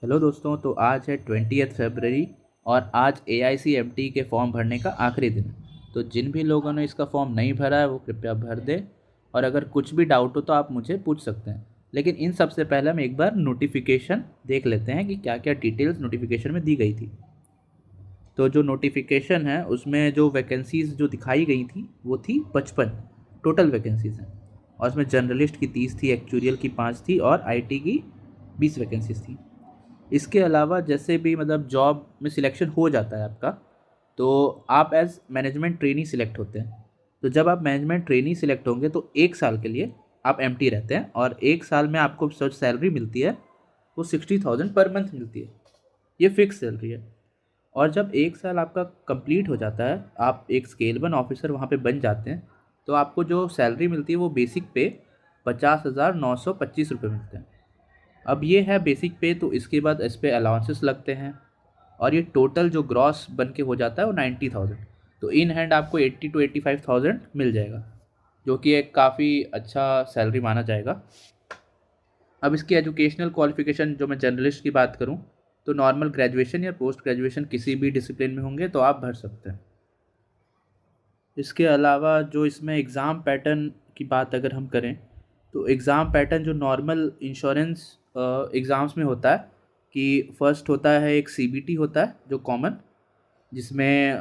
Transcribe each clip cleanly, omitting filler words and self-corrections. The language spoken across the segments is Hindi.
हेलो दोस्तों, तो आज है 20 फरवरी और आज AICMT के फॉर्म भरने का आखिरी दिन है। तो जिन भी लोगों ने इसका फॉर्म नहीं भरा है वो कृपया भर दें। और अगर कुछ भी डाउट हो तो आप मुझे पूछ सकते हैं। लेकिन इन सबसे पहले हम एक बार नोटिफिकेशन देख लेते हैं कि क्या क्या डिटेल्स नोटिफिकेशन में दी गई थी। तो जो नोटिफिकेशन है उसमें जो वैकेंसीज़ जो दिखाई गई थी वो थी 55 टोटल वैकेंसीज़ हैं। और उसमें जर्नलिस्ट की 30 थी, एक्चुरियल की 5 थी और IT की 20 वैकेंसीज थी। इसके अलावा जैसे भी मतलब जॉब में सिलेक्शन हो जाता है आपका, तो आप एज मैनेजमेंट ट्रेनी सिलेक्ट होते हैं। तो जब आप मैनेजमेंट ट्रेनी सिलेक्ट होंगे तो 1 साल के लिए आप एम्प्टी रहते हैं और 1 साल में आपको जो सैलरी मिलती है वो 60,000 पर मंथ मिलती है। ये फिक्स सैलरी है। और जब 1 साल आपका कंप्लीट हो जाता है, आप एक स्केल 1 ऑफिसर वहाँ पे बन जाते हैं, तो आपको जो सैलरी मिलती है वो बेसिक पे 50,925 रुपये मिलते हैं। अब ये है बेसिक पे, तो इसके बाद इस पे अलाउंसेस लगते हैं और ये टोटल जो ग्रॉस बन के हो जाता है वो 90,000। तो इन हैंड आपको 80 to 85,000 मिल जाएगा, जो कि एक काफ़ी अच्छा सैलरी माना जाएगा। अब इसकी एजुकेशनल क्वालिफिकेशन जो मैं जर्नलिस्ट की बात करूं, तो नॉर्मल ग्रेजुएशन या पोस्ट ग्रेजुएशन किसी भी डिसिप्लिन में होंगे तो आप भर सकते हैं। इसके अलावा जो इसमें एग्ज़ाम पैटर्न की बात अगर हम करें, तो एग्ज़ाम पैटर्न जो नॉर्मल इंश्योरेंस एग्ज़ाम्स में होता है कि फ़र्स्ट होता है एक CBT होता है जो कॉमन, जिसमें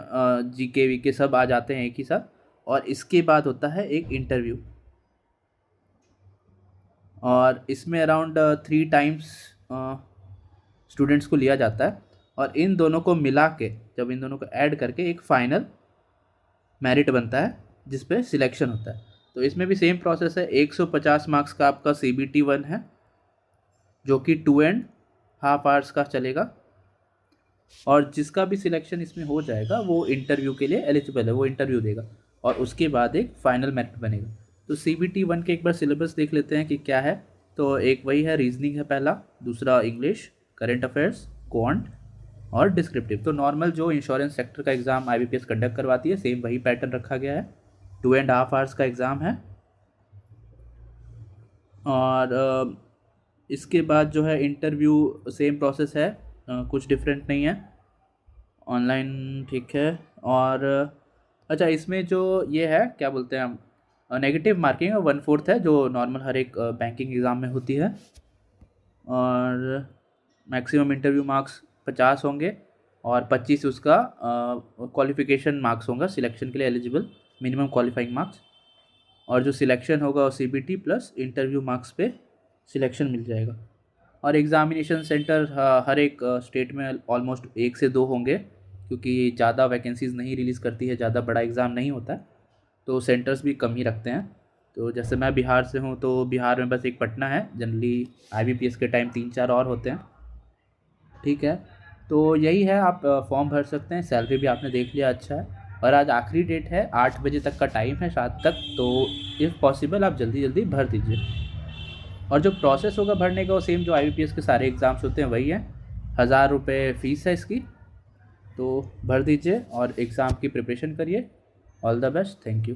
GK VK सब आ जाते हैं एक ही साथ। और इसके बाद होता है एक इंटरव्यू, और इसमें अराउंड 3 टाइम्स स्टूडेंट्स को लिया जाता है। और इन दोनों को मिला के, जब इन दोनों को ऐड करके एक फ़ाइनल मेरिट बनता है जिस पे सिलेक्शन होता है। तो इसमें भी सेम प्रोसेस है। 150 मार्क्स का आपका CBT 1 है जो कि 2.5 आवर्स का चलेगा। और जिसका भी सिलेक्शन इसमें हो जाएगा वो इंटरव्यू के लिए एलिजिबल है, वो इंटरव्यू देगा और उसके बाद एक फाइनल मेरिट बनेगा। तो CBT 1 के एक बार सिलेबस देख लेते हैं कि क्या है। तो एक वही है, रीजनिंग है पहला, दूसरा इंग्लिश, करंट अफेयर्स, क्वांट और डिस्क्रिप्टिव। तो नॉर्मल जो इंश्योरेंस सेक्टर का एग्ज़ाम IBPS कंडक्ट करवाती है, सेम वही पैटर्न रखा गया है। 2.5 आवर्स का एग्ज़ाम है। और इसके बाद जो है इंटरव्यू सेम प्रोसेस है, कुछ डिफरेंट नहीं है, ऑनलाइन ठीक है। और अच्छा, इसमें जो ये है क्या बोलते हैं हम, नेगेटिव मार्किंग 1/4 है जो नॉर्मल हर एक बैंकिंग एग्ज़ाम में होती है। और मैक्सिमम इंटरव्यू मार्क्स 50 होंगे और 25 उसका क्वालिफिकेशन मार्क्स होगा सिलेक्शन के लिए एलिजिबल, मिनिमम क्वालिफाइंग मार्क्स। और जो सिलेक्शन होगा वो CBT प्लस इंटरव्यू मार्क्स पे सिलेक्शन मिल जाएगा। और एग्ज़ामिनेशन सेंटर हर एक स्टेट में ऑलमोस्ट 1 से 2 होंगे, क्योंकि ज़्यादा वैकेंसीज़ नहीं रिलीज़ करती है, ज़्यादा बड़ा एग्ज़ाम नहीं होता है, तो सेंटर्स भी कम ही रखते हैं। तो जैसे मैं बिहार से हूँ तो बिहार में बस एक पटना है, जनरली IBPS के टाइम 3-4 और होते हैं। ठीक है, तो यही है, आप फॉर्म भर सकते हैं। सैलरी भी आपने देख लिया, अच्छा है। और आज आखिरी डेट है, 8 बजे तक का टाइम है रात तक, तो इफ़ पॉसिबल आप जल्दी जल्दी भर दीजिए। और जो प्रोसेस होगा भरने का वो सेम जो IBPS के सारे एग्ज़ाम्स होते हैं वही है। 1,000 रुपये फ़ीस है इसकी। तो भर दीजिए और एग्ज़ाम की प्रिपरेशन करिए। All the best, thank you.